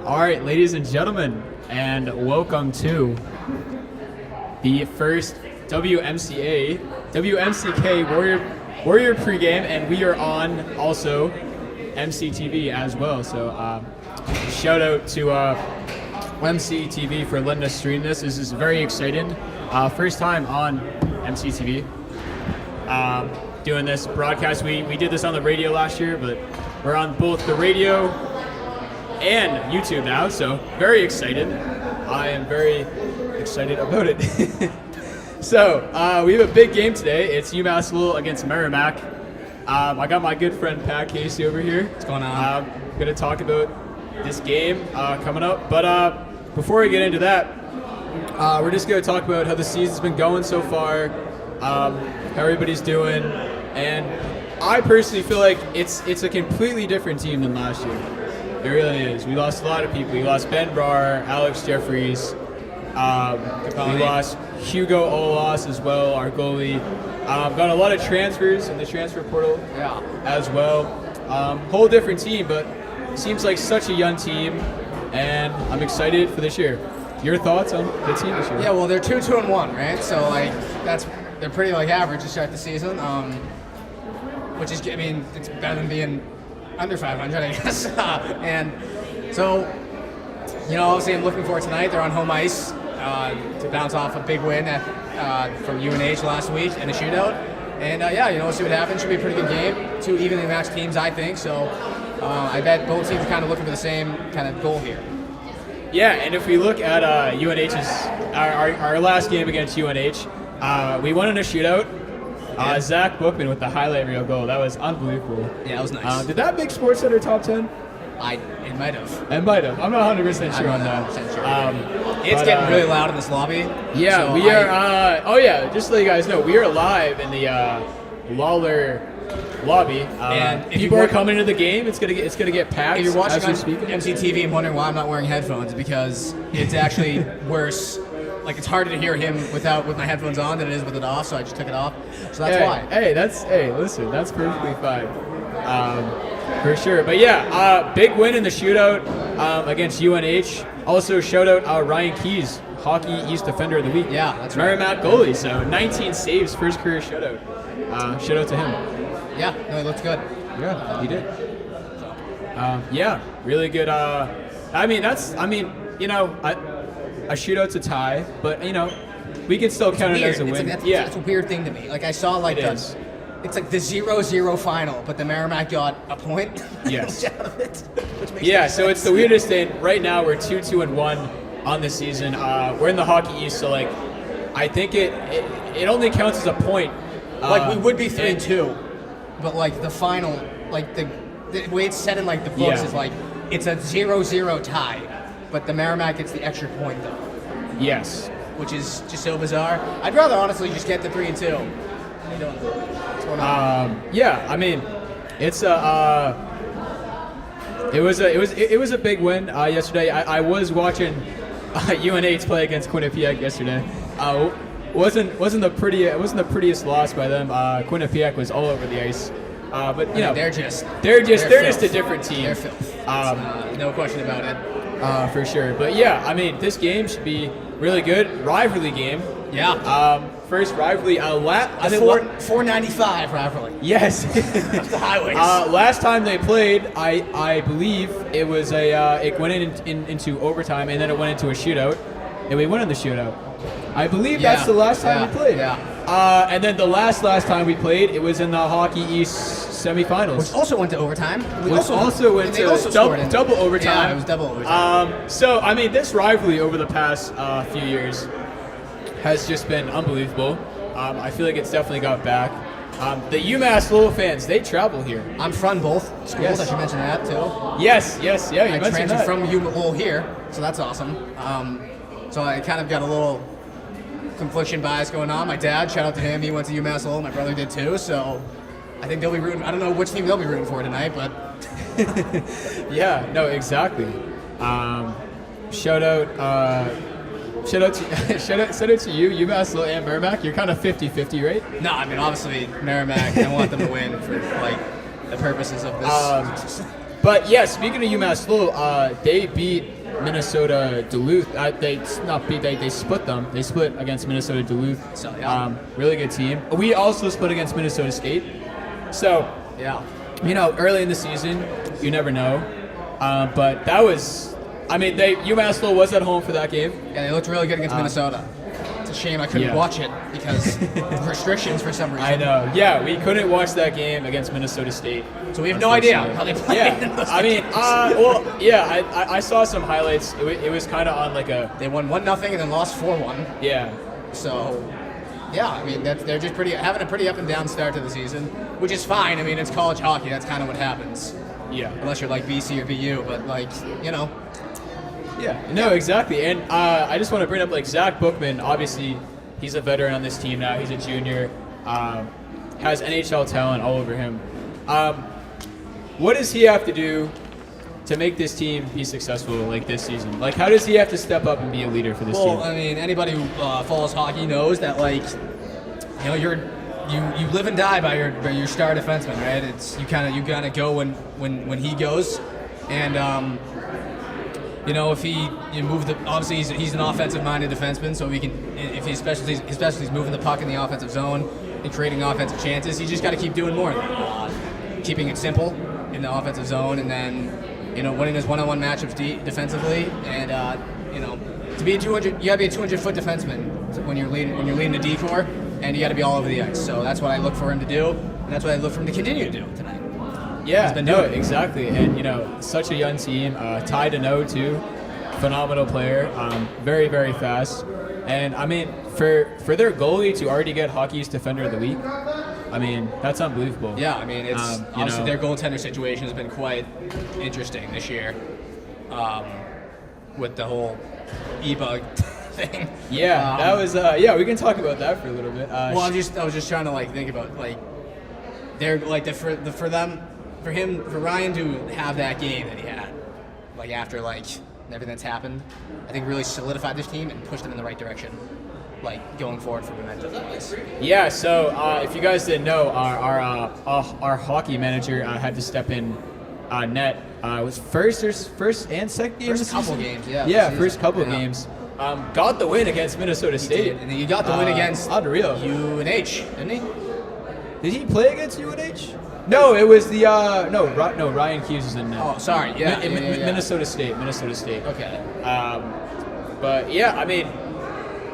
All right, ladies and gentlemen, and welcome to the first WMCK Warrior pregame, and we are on also MCTV as well. So shout out to MCTV for letting us stream this. This is very exciting. First time on MCTV doing this broadcast. We did this on the radio last year, but we're on both the radio and YouTube now, so very excited. I am very excited about it. So we have a big game today. It's UMass Lowell against Merrimack. I got my good friend Pat Casey over here. What's going on? I'm going to talk about this game coming up. But before we get into that, we're just going to talk about how the season's been going so far, how everybody's doing, and I personally feel like it's a completely different team than last year. It really is. We lost a lot of people. We lost Ben Brar, Alex Jeffries. We lost Hugo Olas as well, our goalie. Got a lot of transfers in the transfer portal as well. Whole different team, but seems like such a young team, and I'm excited for this year. Your thoughts on the team this year? Yeah, well, they're 2-2-1, right? So they're pretty average to start the season. Which is, I mean, it's better than being under 500, I guess. And so, obviously I'm looking for tonight. They're on home ice to bounce off a big win from UNH last week in a shootout. And we'll see what happens. Should be a pretty good game. Two evenly matched teams, I think. So I bet both teams are kind of looking for the same kind of goal here. Yeah, and if we look at UNH's our last game against UNH, we won in a shootout. Zach Bookman with the highlight reel goal. That was unbelievable. Yeah, that was nice. Did that make SportsCenter top 10? It might have. It might have. I'm not 100% sure on that. Sure. It's getting really loud in this lobby. Yeah, so we are. Just to let you guys know, we are live in the Lawler lobby, and if people are coming into the game. It's gonna get packed. If you're watching on MCTV and wondering why I'm not wearing headphones, because it's actually worse. Like, it's harder to hear him with my headphones on than it is with it off, so I just took it off. So that's why. Listen, that's perfectly fine. For sure. But yeah, big win in the shootout against UNH. Also, shout out Ryan Keys, Hockey East Defender of the Week. Yeah, that's right. Merrimack goalie, so 19 saves, first career shutout. Shout out to him. Yeah, no, he looked good. Yeah, he did. Really good. A shootout's a tie, but we can still count it as a win. It's a weird thing to me. Like, I saw it's like the 0-0 final, but the Merrimack got a point. Yes. out of it, which makes yeah, no so it's sense. the weirdest thing. Right now we're 2-2-1 on the season. We're in the Hockey East, so I think it only counts as a point. We would be 3-2, but the final, the way it's set in the books is it's a 0-0 tie. But the Merrimack gets the extra point, though. Yes. Which is just so bizarre. I'd rather honestly just get the 3-2. How you doing? What's going on? It was a big win yesterday. I was watching UNH play against Quinnipiac yesterday. Wasn't the prettiest loss by them. Quinnipiac was all over the ice. But they're just a different team. They're filth. No question about it. For sure. But this game should be really good. Rivalry game. Yeah. First rivalry. 495 rivalry. Yes. That's the highways. Last time they played, I believe it was it went into overtime, and then it went into a shootout, and we won in the shootout. I believe that's the last time we played. Yeah. And then the last time we played, it was in the Hockey East semifinals. Which also went to overtime. Also went to double overtime. Yeah, it was double overtime. This rivalry over the past few years has just been unbelievable. I feel like it's definitely got back. The UMass Lowell fans, they travel here. I'm from both schools. Yes. I should mention that too. Yes. Yeah, you I mentioned transferred that. from Lowell here, so that's awesome. So I kind of got a little confliction bias going on. My dad, shout out to him, he went to UMass Lowell. My brother did too, so I think they'll be rooting. I don't know which team they'll be rooting for tonight, but yeah, no, exactly. Shout out to you, UMass Lowell and Merrimack. You're kind of 50-50, right? no, obviously Merrimack. I want them to win for the purposes of this. But yeah, speaking of UMass Lowell, they beat Minnesota Duluth. They split them. They split against Minnesota Duluth. So, yeah. Really good team. We also split against Minnesota State. So Yeah. early in the season, you never know. But that was, UMass Lowell was at home for that game. Yeah, they looked really good against Minnesota. It's a shame I couldn't yeah. watch it because of restrictions for some reason. I know. Yeah, we couldn't watch that game against Minnesota State. So we have no idea how they played. Yeah, I saw some highlights. It was kind of on like a They won 1-0 and then lost 4-1. yeah. So, yeah, I mean they're just having a pretty up and down start to the season, which is fine. I mean it's college hockey. That's kind of what happens, Yeah. unless you're like BC or BU. But like Yeah. No, exactly. And I just want to bring up like Zach Bookman. Obviously, he's a veteran on this team now. He's a junior. Has NHL talent all over him. What does he have to do to make this team be successful like this season? Like, how does he have to step up and be a leader for this team? Well, I mean anybody who follows hockey knows that you live and die by your star defenseman, right? It's you kind of go when he goes, and if you move the obviously he's an offensive minded defenseman, so if his specialty is moving the puck in the offensive zone and creating offensive chances, you just got to keep doing more. Keeping it simple in the offensive zone, and then winning his one-on-one matchups defensively, and to be a 200, you got to be a 200-foot defenseman when you're leading the D-core, and you got to be all over the ice. So that's what I look for him to do, and that's what I look for him to continue to do tonight. Yeah, exactly. And, such a young team. Ty Deneau, too. Phenomenal player. Very, very fast. And, for their goalie to already get Hockey's Defender of the Week, that's unbelievable. Yeah, it's obviously their goaltender situation has been quite interesting this year with the whole e-bug thing. Yeah, that was, we can talk about that for a little bit. I was just trying to think about they're for Ryan to have that game that he had, after everything that's happened, I think really solidified this team and pushed them in the right direction, going forward for momentum. Yeah. So if you guys didn't know, our hockey manager had to step in net. It was first and second game. First couple games, yeah. Yeah, first couple games. Got the win against Minnesota State. And then you got the win against unreal. UNH, didn't he? Did he play against UNH? No, it was the Ryan Hughes is in net. Oh, sorry. Yeah, Minnesota State. Okay. But yeah,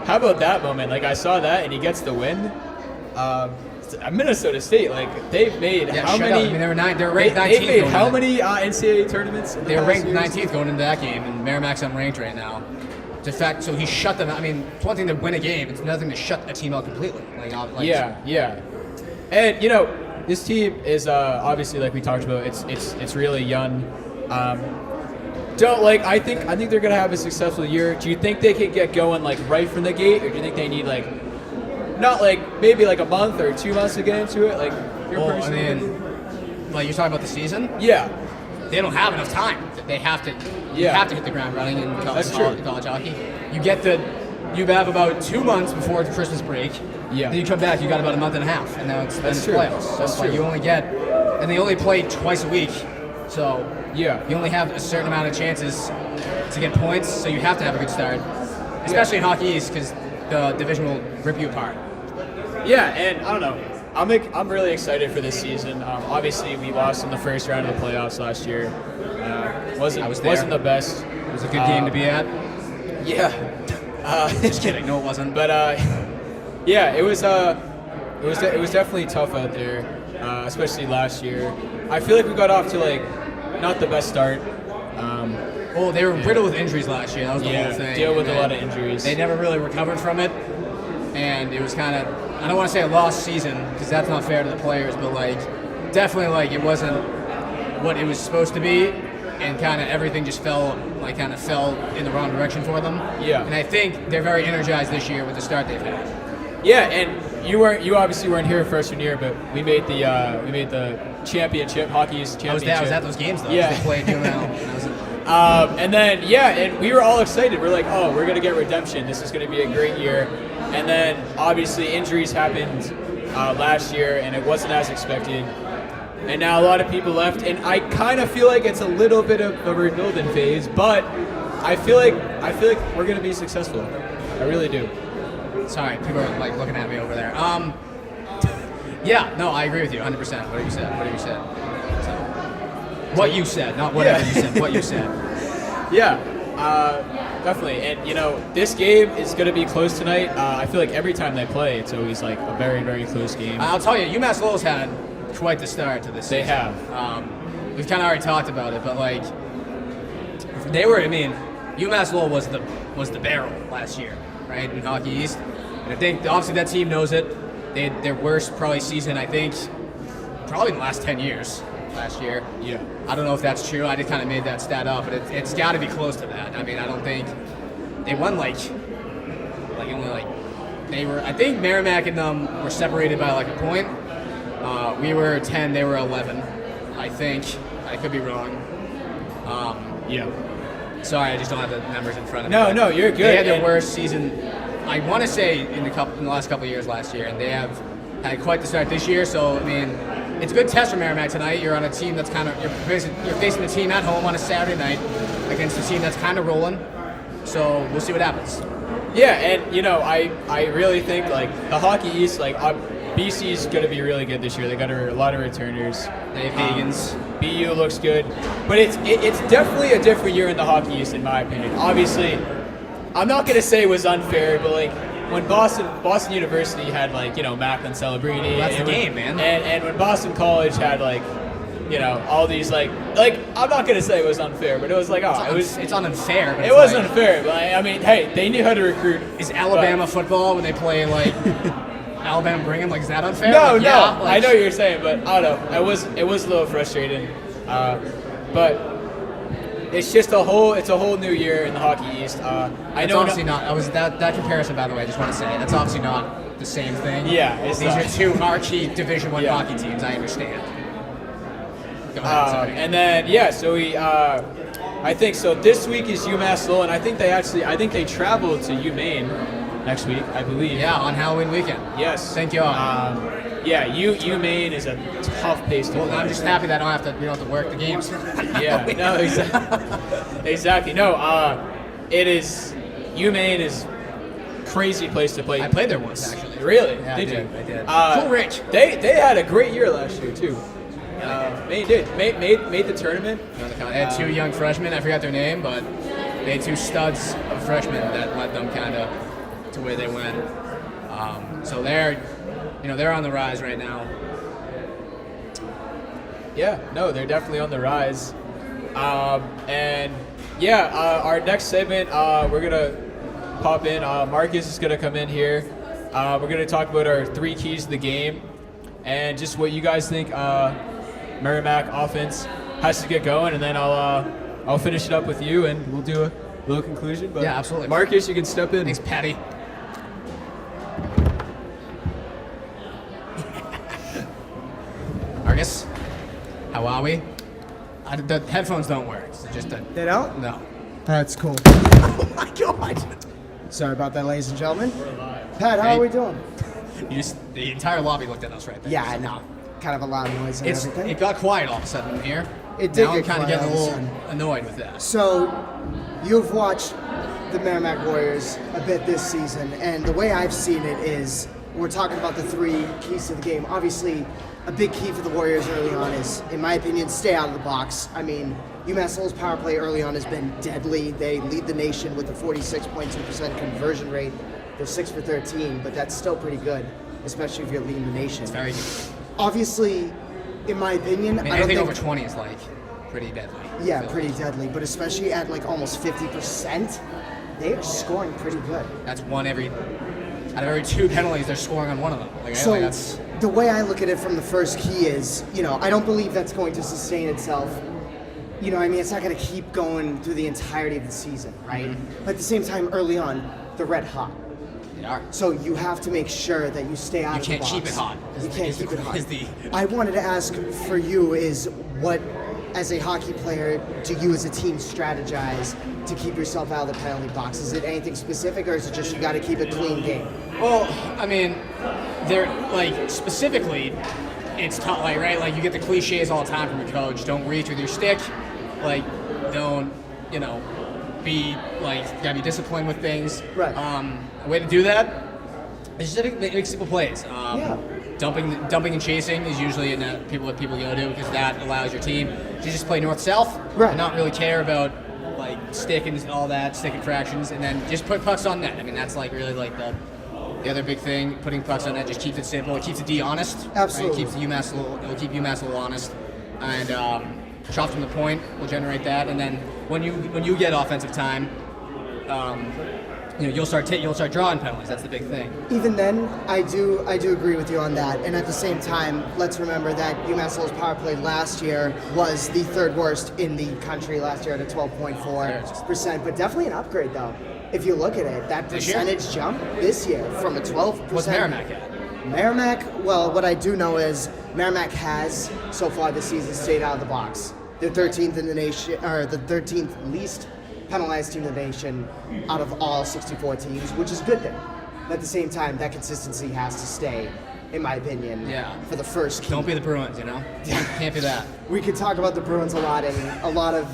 how about that moment? I saw that, and he gets the win. Minnesota State, they've made how many? They were ranked 19th. They've made how many NCAA tournaments? They were ranked 19th going into that game, and Merrimack's unranked right now. In fact, so he shut them. It's one thing to win a game; it's another thing to shut a team out completely. Yeah. And this team is obviously, like we talked about, it's really young. I think they're gonna have a successful year. Do you think they could get going right from the gate, or do you think they need not maybe a month or 2 months to get into it? You're talking about the season? Yeah. They don't have enough time. They have to. You have to hit the ground running in college hockey. You have about 2 months before the Christmas break. Yeah. Then you come back. You got about a month and a half, and now it's true. playoffs. So That's true. you only get, and they only play twice a week. So yeah, you only have a certain amount of chances to get points. So you have to have a good start, especially in Hockey East, because the division will rip you apart. Yeah, and I don't know. I'm really excited for this season. Obviously, we lost in the first round of the playoffs last year. Wasn't the best. It was a good game to be at. Yeah. Just kidding. No, it wasn't. But yeah, it was definitely tough out there, especially last year. I feel like we got off to not the best start. They were riddled with injuries last year. That was the whole thing. Deal with a lot of injuries. They never really recovered from it, and it was kind of, I don't want to say a lost season because that's not fair to the players, but definitely it wasn't what it was supposed to be, and kind of everything just fell in the wrong direction for them. Yeah. And I think they're very energized this year with the start they've had. Yeah, and you obviously weren't here freshman year, but we made the championship, Hockey's championship. I was at those games though. Yeah. They played UML. And then and we were all excited. We're like, oh, we're gonna get redemption. This is gonna be a great year. And then obviously injuries happened last year, and it wasn't as expected. and now a lot of people left, and I kind of feel like it's a little bit of a rebuilding phase, but I feel like we're gonna be successful. I really do. Sorry, people are like looking at me over there. Yeah, no, I agree with you 100%. What you said. So, what you said, not whatever you said. What you said. Yeah, definitely. And this game is going to be close tonight. I feel like every time they play, it's always like a very, very close game. I'll tell you, UMass Lowell's had quite the start to this They season. have. We've kind of already talked about it, but like UMass Lowell was the barrel last year, right, in Hockey East. And I think obviously that team knows it. They had their worst probably season, I think, probably in the last 10 years last year. Yeah. I don't know if that's true. I just kind of made that stat up, but it's got to be close to that. I mean, I don't think they won I think Merrimack and them were separated by like a point. We were 10, they were 11. I think. I could be wrong. Yeah. Sorry, I just don't have the numbers in front of me. No, you're good. They had their worst season, I want to say, in the last couple of years last year, and they have had quite the start this year. So I mean, it's a good test for Merrimack tonight. You're on a team that's you're facing a team at home on a Saturday night against a team that's kind of rolling. So we'll see what happens. Yeah, and I really think like the Hockey East, like BC's going to be really good this year. They got a lot of returners. They have Higgins. BU looks good, but it's definitely a different year in the Hockey East, in my opinion. Obviously, I'm not going to say it was unfair, but like when Boston University had Macklin Celebrini, That's the game, man. And when Boston College had all these like I'm not going to say it was unfair, but it was like it's unfair. But it was unfair, but I mean, hey, they knew how to recruit. Is Alabama football when they play like Alabama Brigham, like, is that unfair? No, like, yeah, I know what you're saying, but I don't know. It was a little frustrating, but it's just a whole new year in the Hockey East. I know obviously not. That comparison, by the way. I just want to say that's obviously not the same thing. Yeah, these not. are two marquee Division I hockey teams. I understand. Go ahead, sorry. And then so we. I think so. This week is UMass Lowell, and I think they traveled to UMaine next week, I believe. Yeah, on Halloween weekend. Yes. Thank you. UMaine is a tough pace to play. I'm just happy that we don't have to work the games. Yeah, no, exactly. No, it is, UMaine is crazy place to play. I played there once, actually. Really? Yeah, did you? I did. Cool Rich. They had a great year last year, too. Maine did. Made the tournament. They had two young freshmen, I forgot their name, but they had two studs of freshmen that led them kind of to where they went. So they're on the rise right now. Yeah, no, they're definitely on the rise. Our next segment, we're gonna pop in. Marcus is gonna come in here. We're gonna talk about our 3 keys to the game, and just what you guys think Merrimack offense has to get going, and then I'll finish it up with you, and we'll do a little conclusion. But yeah, absolutely. Marcus, you can step in. Thanks, Patty. Marcus, how are we? The headphones don't work. So just They don't? No. That's cool. Oh my God. Sorry about that, ladies and gentlemen. Pat, how are we doing? The entire lobby looked at us right there. Yeah, I know. Kind of a loud noise and everything. It got quiet all of a sudden in here. It did now get I'm kind of quiet getting a all of a little sudden. annoyed with that. So, you've watched the Merrimack Warriors a bit this season, and the way I've seen it is we're talking about the 3 keys to the game. Obviously, a big key for the Warriors early on is, in my opinion, stay out of the box. I mean, UMass Lowell's power play early on has been deadly. They lead the nation with a 46.2% conversion rate. They're 6 for 13, but that's still pretty good, especially if you're leading the nation. It's very good. Obviously, in my opinion, I mean, I don't anything think over 20 is like pretty deadly. yeah, pretty deadly. But especially at like almost 50%, they are scoring pretty good. That's out of every 2 penalties, they're scoring on one of them. So that's the way I look at it from the first key is, I don't believe that's going to sustain itself. It's not going to keep going through the entirety of the season, right? Mm-hmm. But at the same time, early on, they're red hot. they are. So you have to make sure that you stay out of the box. You can't keep it hot. You can't keep it hot. Is the I wanted to ask for you is what, as a hockey player, do you as a team strategize to keep yourself out of the penalty box? Is it anything specific, or is it just you got to keep a clean game? Well, I mean, they're like specifically, it's tough, like, right? Like, you get the cliches all the time from your coach. Don't reach with your stick. Like, don't, be, like, you gotta be disciplined with things. Right. A way to do that is just make simple plays. Dumping and chasing is usually what people go to, because that allows your team to just play north-south Right. and not really care about, like, stick and all that, stick and fractions, and then just put pucks on net. I mean, that's, like, really, like, the other big thing. Putting pucks on net just keeps it simple. It keeps the D honest. Absolutely. Right? It'll keep UMass a little honest. And shots from the point will generate that. And then when you get offensive time, you'll start drawing penalties. That's the big thing. Even then, I do agree with you on that. And at the same time, let's remember that UMass Lowell's power play last year was the third worst in the country last year at a 12.4%. But definitely an upgrade, though. If you look at it, that This year? percentage jump this year from a 12%. What's Merrimack at? Merrimack, well, what I do know is Merrimack has, so far this season, stayed out of the box. They're 13th in the nation, or the 13th least penalized team in the nation out of all 64 teams, which is a good thing. But at the same time, that consistency has to stay, in my opinion, for the first key. Don't be the Bruins, Can't be that. We could talk about the Bruins a lot, and a lot of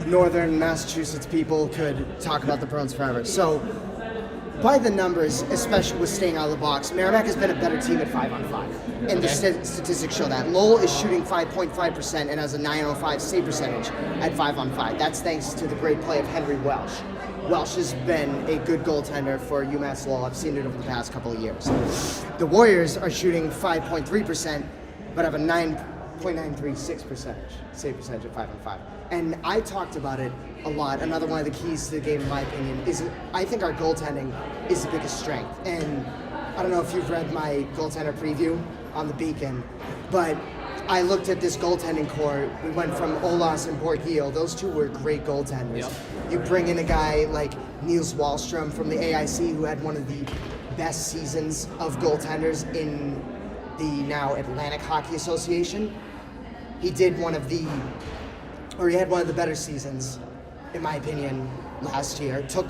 northern Massachusetts people could talk about the Bruins forever. So, by the numbers, especially with staying out of the box, Merrimack has been a better team at 5-on-5. And the statistics show that. Lowell is shooting 5.5% and has a 905 save percentage at 5-on-5. That's thanks to the great play of Henry Welsh. Welsh has been a good goaltender for UMass Lowell. I've seen it over the past couple of years. The Warriors are shooting 5.3%, but have a 9.936% save percentage at 5-on-5. And I talked about it a lot. Another one of the keys to the game, in my opinion, is I think our goaltending is the biggest strength. And I don't know if you've read my goaltender preview on the Beacon, but I looked at this goaltending core. We went from Olas and Borgil. Those two were great goaltenders. Yep. You bring in a guy like Niels Wallstrom from the AIC, who had one of the best seasons of goaltenders in the now Atlantic Hockey Association. He had one of the better seasons, in my opinion, last year. Took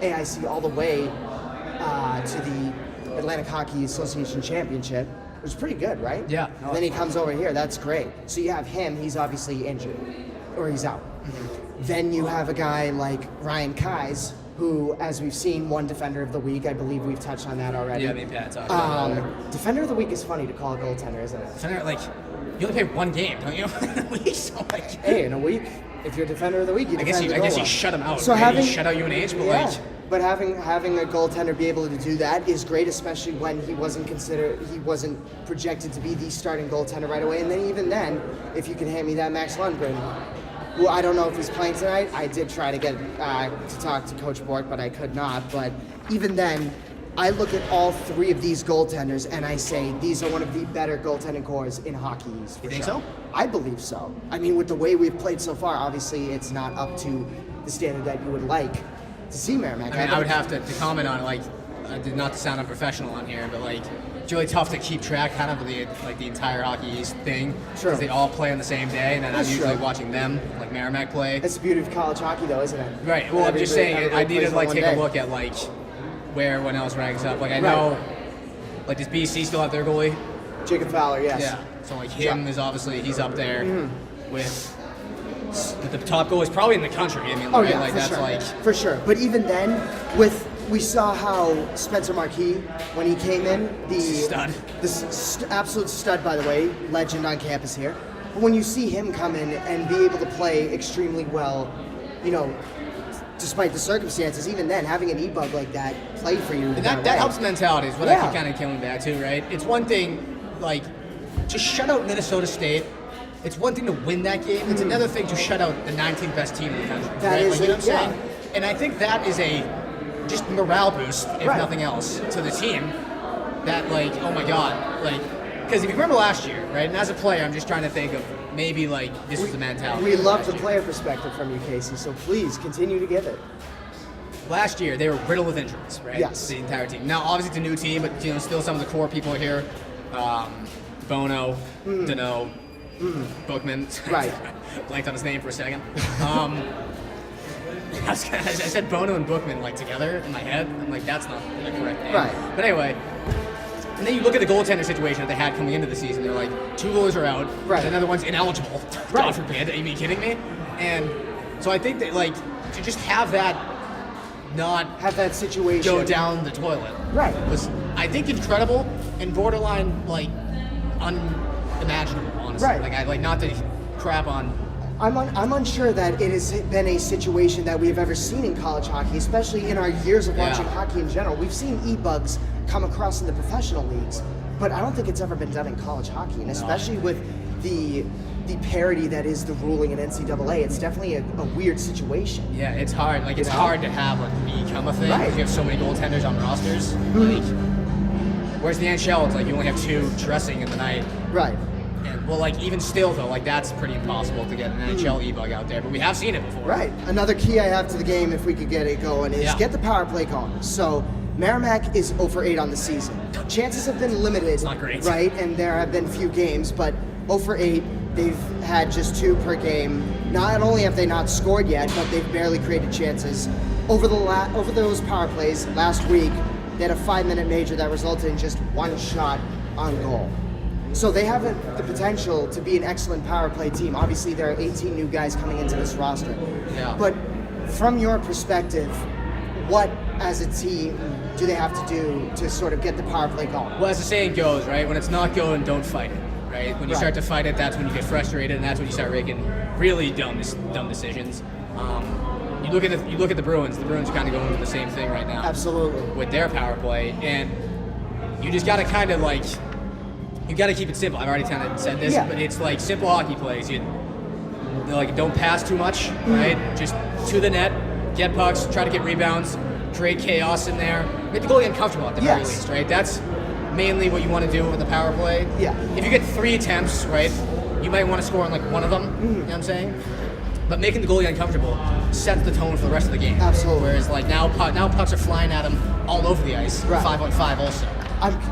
AIC all the way to the Atlantic Hockey Association Championship. It was pretty good, right? Yeah. And then he comes over here. That's great. So you have him. He's obviously injured, or he's out. Then you have a guy like Ryan Kais, who, as we've seen, won Defender of the Week. I believe we've touched on that already. Yeah, maybe Pat talked about that. Defender of the Week is funny to call a goaltender, isn't it? Defender, like, you only play one game, don't you? So, like, Hey, in a week, if you're Defender of the Week, you I guess defend you, the I guess goal you well. shut him out. So right? having You shut out UNH, but yeah, like, but having a goaltender be able to do that is great, especially when he wasn't projected to be the starting goaltender right away. And then even then, if you can hand me that Max Lundgren, who I don't know if he's playing tonight. I did try to get to talk to Coach Bork, but I could not. But even then, I look at all three of these goaltenders and I say these are one of the better goaltending cores in hockey East. You think so? I believe so. I mean, with the way we've played so far, obviously it's not up to the standard that you would like to see Merrimack. I mean, I would have to comment on it, like, not to sound unprofessional on here, but like, it's really tough to keep track kind of the entire Hockey East thing. Sure. Because they all play on the same day, and then That's I'm usually true. watching them, like Merrimack play. That's the beauty of college hockey, though, isn't it? Right. Well, I'm just saying, I need to like one take day. a look at like where everyone else ranks up. Like I know, like does BC still have their goalie? Jacob Fowler, yes. Yeah. So like him Yeah. is obviously he's up there Mm-hmm. with the top goalies probably in the country. I mean, Oh right? yeah, like for that's sure. like For sure. But even then, we saw how Spencer Marquis, when he came in, Stud. Absolute stud, by the way, legend on campus here. But when you see him come in and be able to play extremely well, you know, despite the circumstances, even then, having an e-bug like that play for you. and right that away. helps mentality is what I Yeah. keep kind of coming back to, right? It's one thing like just shut out Minnesota State. It's one thing to win that game. It's another thing to shut out the 19th best team in the country. That right? is like, you know it, what I'm yeah. saying? And I think that is a just morale boost, if Right. nothing else, to the team. That like, oh my god, like, because if you remember last year, right? And as a player, I'm just trying to think of maybe like this was the mentality. We love last the year. player perspective from you, Casey, so please continue to give it. Last year, they were riddled with injuries, right? Yes. The entire team. Now, obviously, it's a new team, but you know, still some of the core people are here. Bono, Deneau, Bookman. Right. Blanked on his name for a second. I said Bono and Bookman like together in my head. I'm like, that's not the correct name. Right. But anyway, And then you look at the goaltender situation that they had coming into the season. They're like, 2 goalies are out, Right. and another one's ineligible. Right. God forbid. Are you kidding me? And so I think that like to just have that not Have that situation go down the toilet. Right. Was I think incredible and borderline like unimaginable, honestly. Right. Like I like not to crap on. I'm unsure that it has been a situation that we've ever seen in college hockey, especially in our years of Yeah. watching hockey in general. We've seen e-bugs come across in the professional leagues, but I don't think it's ever been done in college hockey, and especially with the parity that is the ruling in NCAA, it's definitely a weird situation. Yeah, it's hard. Like it's You know? hard to have like become a thing Right. because you have so many goaltenders on rosters. Like, whereas the NHL, it's like you only have 2 dressing in the night. Right. And well, like even still though, like that's pretty impossible to get an NHL e-bug out there. But we have seen it before. Right. Another key I have to the game, if we could get it going, is Yeah. get the power play going. So Merrimack is 0 for 8 on the season. Chances have been limited. It's not great. Right, and there have been few games, but 0 for 8, they've had just 2 per game. Not only have they not scored yet, but they've barely created chances. Over those power plays last week, they had a 5-minute major that resulted in just 1 shot on goal. So they have the potential to be an excellent power play team. Obviously, there are 18 new guys coming into this roster. Yeah. But from your perspective, what as a team do they have to do to sort of get the power play going? Well, as the saying goes, right? When it's not going, don't fight it. Right? When you Right. start to fight it, that's when you get frustrated, and that's when you start making really dumb decisions. You look at the Bruins. The Bruins are kind of going through the same thing right now. Absolutely. With their power play, and you just got to kind of like, you got to keep it simple. I've already kind of said this, Yeah. but it's like simple hockey plays. Like don't pass too much, Mm-hmm. right? Just to the net, get pucks, try to get rebounds, create chaos in there, make the goalie uncomfortable at the very Yes. least, right? That's mainly what you want to do with the power play. Yeah. If you get 3 attempts, right, you might want to score on like one of them. You know what I'm saying? But making the goalie uncomfortable sets the tone for the rest of the game. Absolutely. Whereas like now pucks are flying at him all over the ice, Right. 5-on-5 also.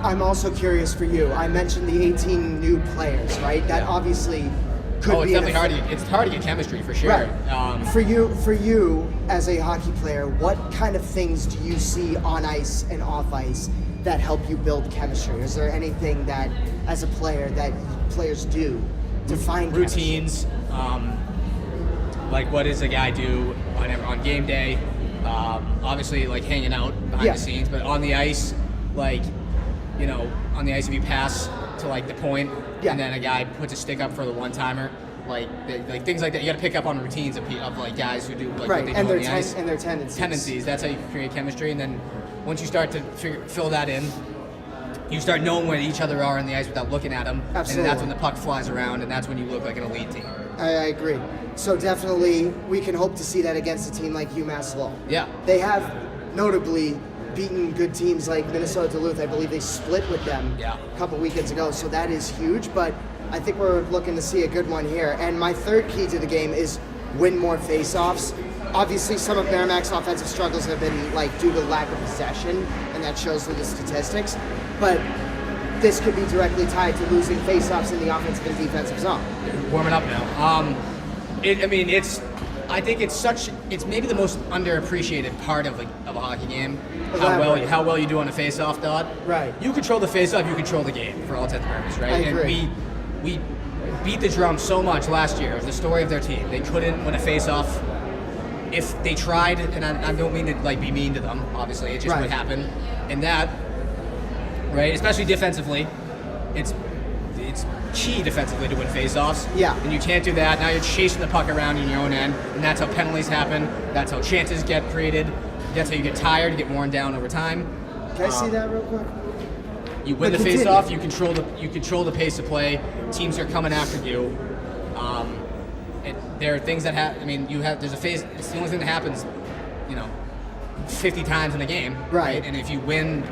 I'm also curious for you. I mentioned the 18 new players, right? That Yeah. obviously could Oh, it's be definitely hard to get, it's hard to get chemistry for sure. Right. For you as a hockey player, what kind of things do you see on ice and off ice that help you build chemistry? Is there anything that, as a player, that players do to find chemistry? routines, like what does a guy do on game day? Obviously, like hanging out behind Yeah. the scenes, but on the ice, like on the ice, if you pass to like the point, Yeah. and then a guy puts a stick up for the one timer, like things like that. You got to pick up on routines of like guys who do like Right, what they and do their on the ice. and their tendencies. Tendencies. That's how you create chemistry, and then once you start to fill that in, you start knowing where each other are on the ice without looking at them, Absolutely. and that's when the puck flies around, and that's when you look like an elite team. I agree. So definitely, we can hope to see that against a team like UMass Lowell. Yeah. They have notably beaten good teams like Minnesota Duluth. I believe they split with them Yeah. a couple weekends ago, so that is huge. But I think we're looking to see a good one here. And my third key to the game is win more faceoffs. Obviously, some of Merrimack's offensive struggles have been like due to lack of possession, and that shows through the statistics. But this could be directly tied to losing faceoffs in the offensive and defensive zone. Warming up now. I think it's maybe the most underappreciated part of a hockey game. Elaborate. How well you do on a face-off, Dodd. Right. You control the face-off, you control the game for all intents and purposes, right? I agree. And we beat the drum so much last year. It was the story of their team. They couldn't win a face-off. If they tried, and I don't mean to like be mean to them, obviously, it just Right. would happen. And that, right, especially defensively, it's key defensively to win faceoffs. Yeah. And you can't do that. Now you're chasing the puck around in your own end, and that's how penalties happen. That's how chances get created. That's how you get tired, you get worn down over time. Can I see that real quick? You win But the continue. face-off. You control the pace of play. Teams are coming after you. There are things that happen. I mean, there's a phase. It's the only thing that happens, 50 times in a game. Right. And if you win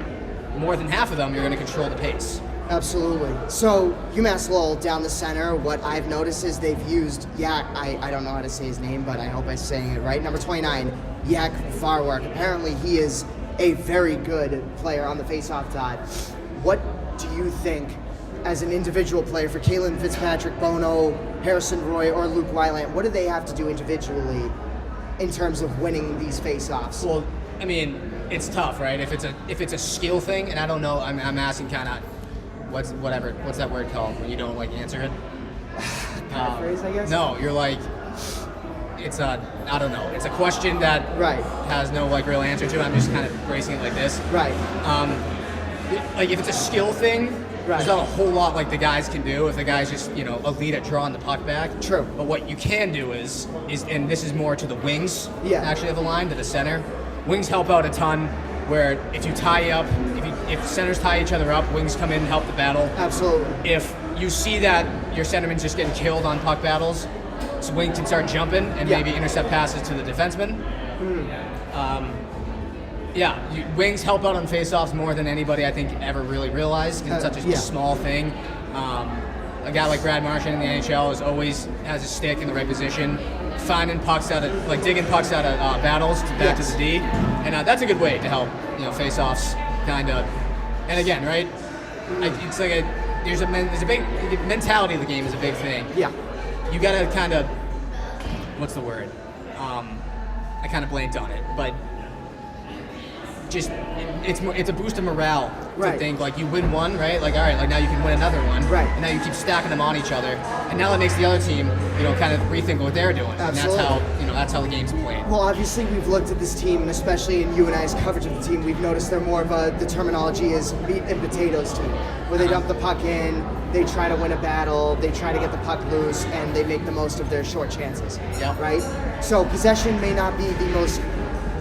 more than half of them, you're going to control the pace. Absolutely. So UMass Lowell down the center, what I've noticed is they've used Yak, I don't know how to say his name, but I hope I'm saying it right. Number 29, Yak Farwark. Apparently he is a very good player on the faceoff dot. What do you think as an individual player for Kalen Fitzpatrick, Bono, Harrison Roy, or Luke Weiland, what do they have to do individually in terms of winning these faceoffs? Well, I mean, it's tough, right? If it's a skill thing, and I don't know, I'm asking kind of what's that word called when you don't like answer it? Paraphrase, I guess? No, you're like, it's I don't know. It's a question that Right. has no like real answer to it. I'm just kind of phrasing it like this. Right. Like if it's a skill thing, Right. there's not a whole lot like the guys can do if the guy's just elite at drawing the puck back. True. But what you can do is and this is more to the wings Yeah. actually of the line, to the center. Wings help out a ton. Where if you tie up, if centers tie each other up, wings come in and help the battle. Absolutely. If you see that your centerman's just getting killed on puck battles, so wing can start jumping and Yeah. maybe intercept passes to the defenseman. Wings help out on faceoffs more than anybody I think ever really realized because it's such a Yeah. small thing. A guy like Brad Marchand in the NHL has a stick in the right position, finding pucks digging pucks out of battles back Yes. to the D, and that's a good way to help faceoffs kind of. And again, right? It's like there's a big mentality of the game is a big thing. Yeah. You gotta kind of, what's the word? I kind of blanked on it, but just it's a boost of morale Right. to think like you win one, right? Like all right, like now you can win another one, Right. And now you keep stacking them on each other, and now that makes the other team, kind of rethink what they're doing, Absolutely. and that's how the game's played. Well, obviously, we've looked at this team, and especially in you and I's coverage of the team, we've noticed they're more of the terminology is meat and potatoes team, where they dump the puck in, they try to win a battle, they try to get the puck loose, and they make the most of their short chances. Yeah. Right? So possession may not be the most.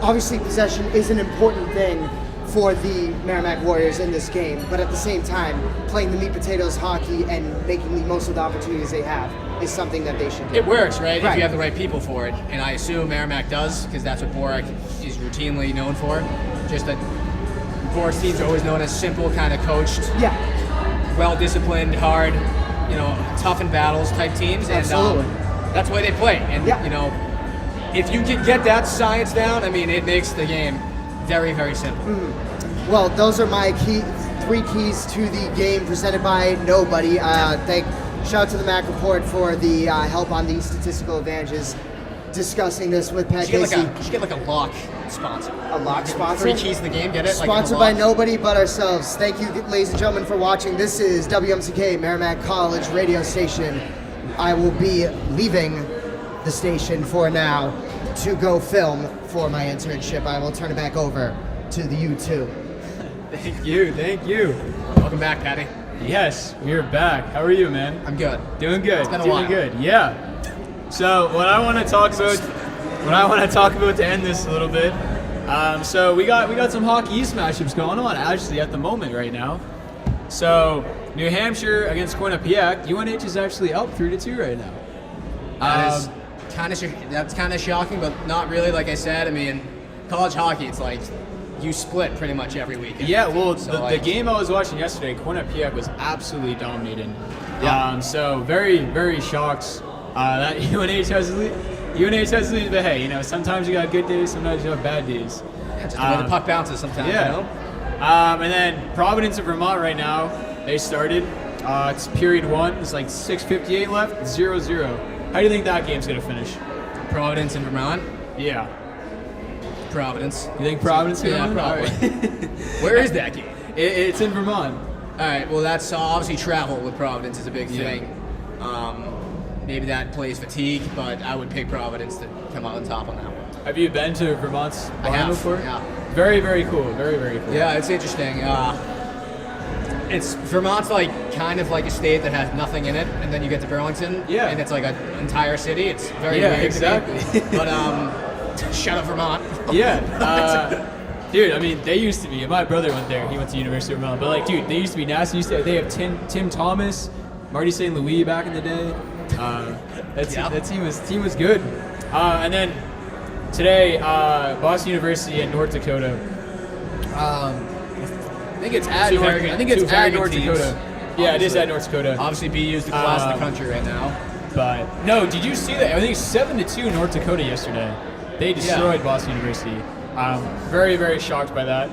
Obviously, possession is an important thing for the Merrimack Warriors in this game, but at the same time, playing the meat potatoes hockey and making the most of the opportunities they have is something that they should do. It works, right? If Right. you have the right people for it, and I assume Merrimack does, because that's what Borak is routinely known for. Just that Borak's teams are always known as simple, kind of coached, Yeah, well-disciplined, hard, tough in battles type teams, and Absolutely. that's the way they play. And Yeah. if you can get that science down, I mean, it makes the game very, very simple. well, those are my three keys to the game presented by Nobody. Shout out to the Mac Report for the help on the statistical advantages. Discussing this with Pat You Casey. should get like a lock sponsor. A lock sponsor? 3 keys to the game, get it? Sponsored by nobody but ourselves. Thank you, ladies and gentlemen, for watching. This is WMCK Merrimack College radio station. I will be leaving the station for now to go film for my internship. I will turn it back over to the U2. Thank you. Welcome back, Patty. Yes, we're back. How are you, man? I'm good. Doing good. It's been a Doing while. good. Yeah. So what I want to talk about to end this a little bit. So we got some Hockey East matchups going on actually at the moment right now. So New Hampshire against Quinnipiac. UNH is actually up 3-2 right now. That's kind of shocking, but not really. Like I said, I mean, college hockey, it's like you split pretty much every weekend. Yeah, well, So, the like, game I was watching yesterday, Quinnipiac was absolutely dominating. Yeah. So very, very shocked that UNH has to lead. But hey, sometimes you got good days, sometimes you have bad days. just the way the puck bounces sometimes, Yeah. And then Providence of Vermont right now, they started. It's period 1. It's like 6:58 left, 0-0. How do you think that game's gonna finish? Providence and Vermont. Yeah. Providence. You think Providence? Yeah, gonna win? probably. All right. Where is that game? It's in Vermont. All right. Well, that's obviously travel with Providence is a big Yeah. thing. Maybe that plays fatigue, but I would pick Providence to come out on top on that one. Have you been to Vermont's I barn have, before? yeah. Very, very cool. Very, very cool. Yeah, it's interesting. It's Vermont's like kind of like a state that has nothing in it, and then you get to Burlington, Yeah. and it's like an entire city. It's very Yeah, weird. exactly. To me. But shut up, Vermont. Yeah. Dude, I mean, they used to be. My brother went there. He went to University of Vermont. But like, dude, they used to be nasty. They have Tim Thomas, Marty St. Louis back in the day. That team was good. And then today, Boston University and North Dakota. I think it's at Two North. very good- I think it's two very at good North teams. Dakota. Yeah, it is Obviously. at North Dakota. Obviously, BU's the class of the country right now. But no, did you see that? I think 7-2 North Dakota yesterday. They destroyed Boston University. Very, very shocked by that.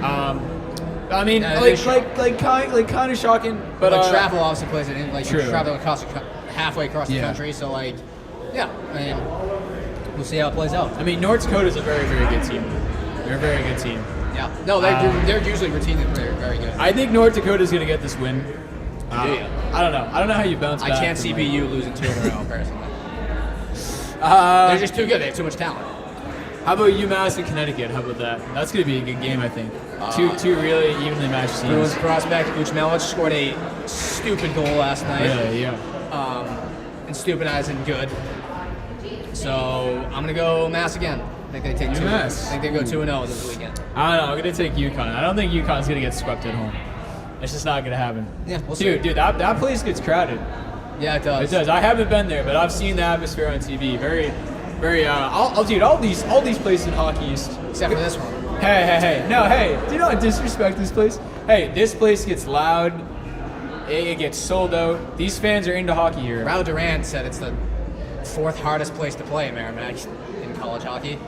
I mean, Yeah, it is kind of shocking, but But like travel obviously plays it in. Like True. you're traveling halfway across the Yeah. country, so like, yeah. I mean, we'll see how it plays out. I mean, North Dakota is a very, very good team. They're a very good team. Yeah. No, they're usually routinely very good. I think North Dakota's going to get this win. Do you? I don't know. I don't know how you bounce back. I can't see from, like- BU losing 2 in a row, personally. They're just too good. They have too much talent. How about UMass and Connecticut? How about that? That's going to be a good game, I think. Two really evenly matched Bruins teams. prospect Uchmelich scored a stupid goal last night. Really, yeah. And stupid as in good. So I'm gonna go Mass again. I think they take 2. I UMass. think they go 2-0 this weekend. I don't know. I'm going to take UConn. I don't think UConn's going to get swept at home. It's just not going to happen. Yeah, we'll Dude, see. that place gets crowded. Yeah, it does. It does. I haven't been there, but I've seen the atmosphere on TV. Very, very. Dude, all these places in hockey used. Except for this one. Hey. No, hey. Do you not disrespect this place? Hey, this place gets loud. It gets sold out. These fans are into hockey here. Raul Durant said it's the 4th hardest place to play, Merrimack, in college hockey.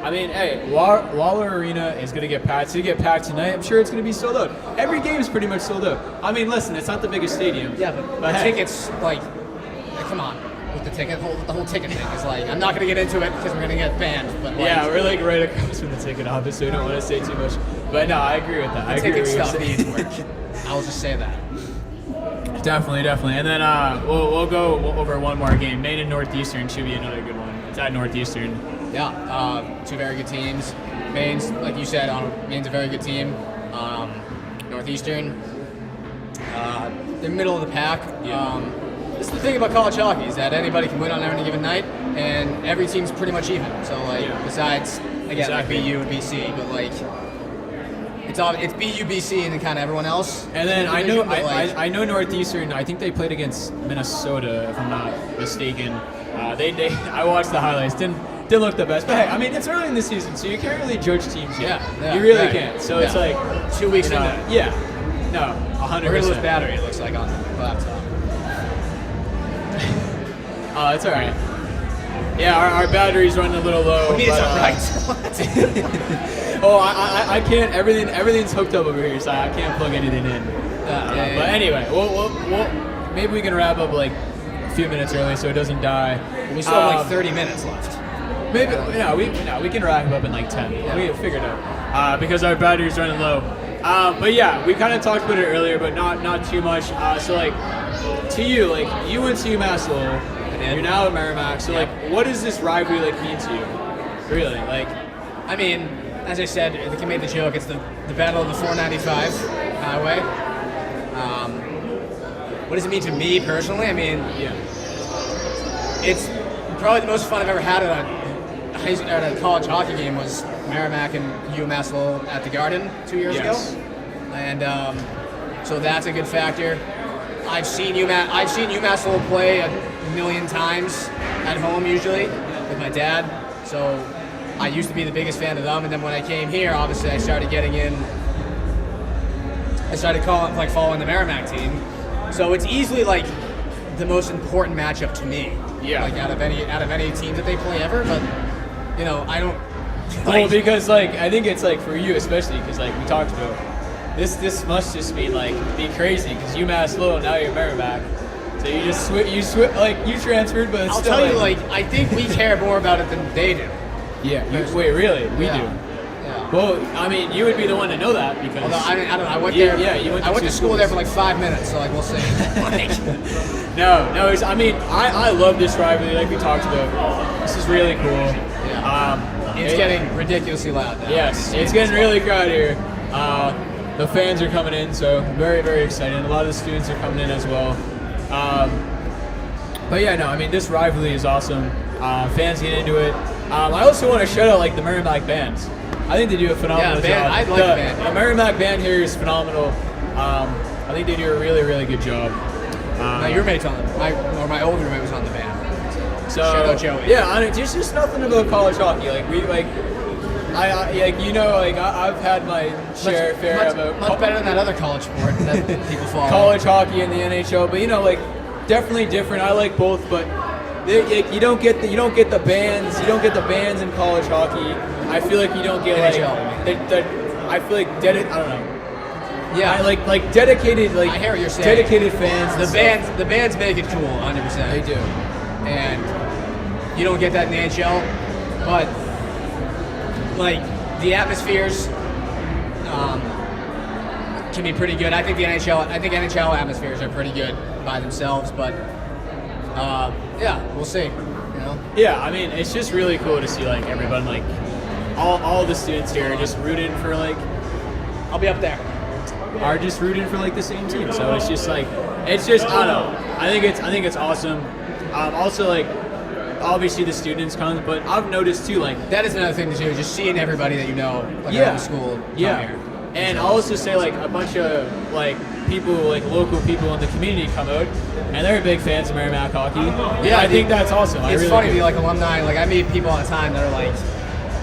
I mean, hey, Waller Arena is going to get packed. It's going to get packed tonight. I'm sure it's going to be sold out. Every game is pretty much sold out. I mean, listen, it's not the biggest stadium. Yeah, but the hey, tickets, like, come on. With the ticket, the whole ticket thing is like, I'm not going to get into it because we're going to get banned. But like, Yeah, we're like right across from the ticket office, so we don't want to say too much. But no, I agree with that. I the agree ticket with stuff what needs you're saying. work. I'll just say that. Definitely. And then we'll go over one more game. Maine and Northeastern should be another good one. It's at Northeastern. Yeah, 2 very good teams. Maine's, like you said, Maine's a very good team. Northeastern, they're middle of the pack. This is the thing about college hockey is that anybody can win on any given night, and every team's pretty much even. So like, besides again Exactly. like BU and BC, but like it's BU, BC, and then kind of everyone else. And then in the I know division, but, like, I know Northeastern. I think they played against Minnesota, if I'm not mistaken. I watched the highlights. Didn't look the best, but hey, I mean it's early in the season, so you can't really judge teams yet. Yeah, you really right. can't. So Yeah. it's like 2 weeks you know, into it. yeah, no, 100%. We're gonna lose battery. It looks like on the laptop. Oh, it's all right. Yeah, our battery's running a little low. I mean, it's but, all right. Oh, I can't. Everything's hooked up over here, so I can't plug anything in. Yeah, But anyway, we'll maybe we can wrap up like a few minutes early so it doesn't die. We still have like 30 minutes left. Maybe we can wrap up in like 10. We can figure it out because our battery's running low. But yeah, we kind of talked about it earlier, but not too much. So like to you, like you went to UMass Lowell, you're now at Merrimack. So like, what does this rivalry like mean to you? Really, like. I mean, as I said, they can make the joke. It's the battle of the 495 highway. What does it mean to me personally? I mean, Yeah. it's probably the most fun I've ever had at a college hockey game was Merrimack and UMass Lowell at the Garden 2 years Yes. ago, and so that's a good factor. I've seen UMass Lowell play a million times at home usually with my dad, so I used to be the biggest fan of them, and then when I came here, obviously I started getting in. I started following the Merrimack team, so it's easily like the most important matchup to me. Yeah. Like out of any teams that they play ever, but you know I don't. Well, because like I think it's like for you especially because like we talked about this must just be crazy because UMass Lowell now you're Merrimack, so you just you transferred, but it's I'll still tell you, like I think we care more about it than they do. yeah. Wait, really? We Yeah. do. Yeah. Well, I mean, you would be the one to know that because. Although I don't know, I went You- there. yeah, you went to I went two to school there for schools. like 5 minutes, so like we'll see. No. I mean, I love this rivalry like we talked about. This is really cool. It's getting ridiculously loud now. Yes, it's getting really crowded here. The fans are coming in, so very, very excited. A lot of the students are coming in as well. But yeah, no, I mean, this rivalry is awesome. Fans get into it. I also want to shout out like the Merrimack bands. I think they do a phenomenal Yeah, band- job. I like the band. The Merrimack band here is phenomenal. I think they do a really, really good job. My roommate's on my old roommate was on the band. So Shout out Joey. yeah, I mean, there's just nothing about college hockey. Like I've had my fair about much better than that other college sport that people follow. college hockey and the NHL, but definitely different. I like both, but you don't get the bands. You don't get the bands in college hockey. I feel like you don't get NHL, I feel like I don't know. Yeah, I like dedicated I hear what you're saying. dedicated fans. and stuff. The bands make it cool, 100%. They do. And you don't get that in the NHL, but like the atmospheres can be pretty good. I think NHL atmospheres are pretty good by themselves, but yeah, we'll see. You know? Yeah, I mean, it's just really cool to see like everyone, like all the students here are just rooting for like I'll be up there. are just rooting for like the same team. So it's just like I don't know. I think it's awesome. Also like obviously the students come, but I've noticed too like That is another thing to do, just seeing everybody that you know, like around the school come here. And I'll also say like a bunch of like people, like local people in the community come out, and they're big fans of Merrimack hockey. Yeah, I think that's awesome. It's really funny, do. like alumni, like I meet people all the time that are like,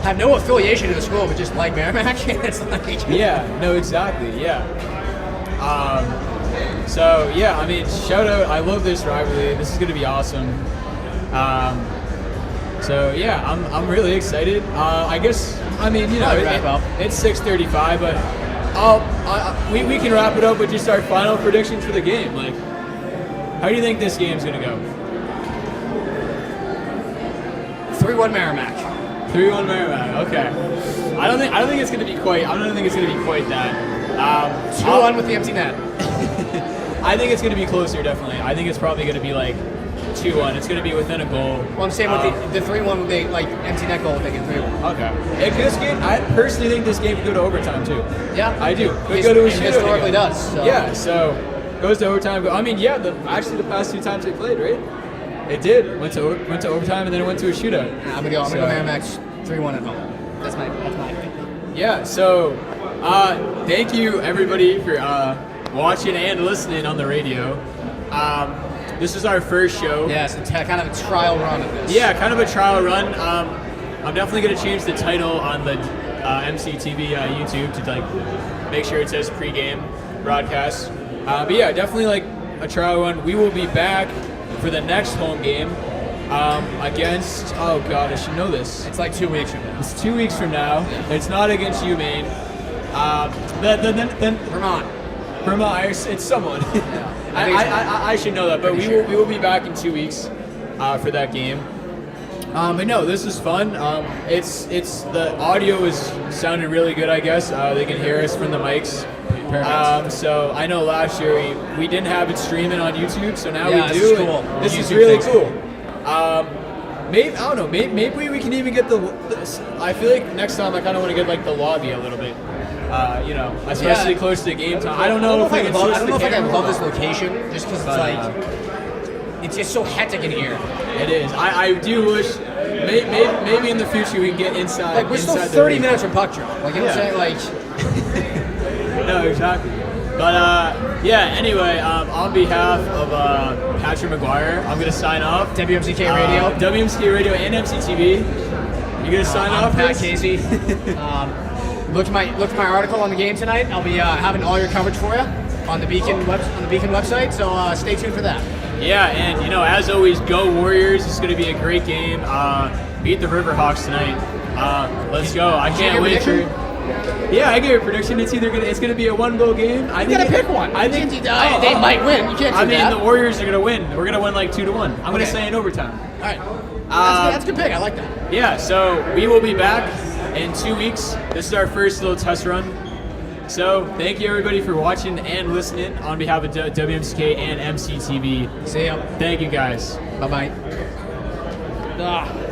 have no affiliation to the school, but just like Merrimack. It's like, Yeah, no, exactly, yeah. So yeah, I mean, shout out. I love this rivalry. This is gonna be awesome. So yeah, I'm really excited. I guess I mean you know Probably wrap up. it's 6:35, but we can wrap it up with just our final predictions for the game. Like, how do you think this game's gonna go? 3-1 Merrimack. 3-1 Merrimack. Okay. I don't think it's gonna be quite. I don't think it's gonna be quite that. 2-1 with the empty net. I think it's gonna be closer. Definitely. I think it's probably gonna be like 2-1. It's gonna be within a goal. Well, I'm saying with the 3-1 would be like empty net goal would make it 3-1. Okay. This game, I personally think this game could go to overtime too. Yeah, I do. Could It go to a it shootout historically again. does. So. Yeah. So goes to overtime. I mean, yeah. Actually, the past 2 times they played, right? It did. Went to overtime and then it went to a shootout. I'm gonna go Merrimack's 3-1 at home. That's my pick. Yeah. So, thank you everybody for watching and listening on the radio. This is our first show. Yeah, it's kind of a trial run of this. Yeah, kind of a trial run. I'm definitely going to change the title on the MCTV YouTube to like make sure it says pregame broadcast. But yeah, definitely like a trial run. We will be back for the next home game against. Oh God, I should know this. It's like 2 weeks from now. It's 2 weeks from now. It's not against UMaine. Then Vermont. Vermont. It's someone. I should know that, but we will be back in 2 weeks for that game. But no, this is fun. It's the audio is sounding really good. I guess they can hear us from the mics. Perfect. So I know last year we didn't have it streaming on YouTube, so now Yeah, we this do. is cool. This is YouTube really fixed cool. Maybe I don't know. Maybe we can even get the. I feel like next time I kind of want to get like the lobby a little bit. You know, especially Yeah. close to game time. I don't know if we can I switch don't the know if I camera. love this location just because it's But, like it's just so hectic in here. It is. I do wish maybe in the future we can get inside. Like we're still inside the 30 ring. minutes from puck drop. Like you know what I'm saying? Like No, exactly. But yeah. Anyway, on behalf of Patrick McGuire, I'm gonna sign off. WMCK Radio. WMCK Radio, and MCTV. You gonna sign I'm off? Pat Chris? Casey. Look to my article on the game tonight. I'll be having all your coverage for you on the Beacon website. So stay tuned for that. Yeah, and you know, as always, go Warriors. It's gonna be a great game. Beat the Riverhawks tonight. Let's go. I can't wait for. Yeah, I gave a prediction. It's gonna be a 1-goal game. You gotta pick one. I think they might win. You can't do I mean, that. the Warriors are gonna win. We're gonna win like 2-1. I'm gonna Okay. say in overtime. All right. That's a good pick. I like that. Yeah, so we will be back in 2 weeks. This is our first little test run. So thank you everybody for watching and listening on behalf of WMCK and MCTV. See ya. Thank you guys. Bye bye.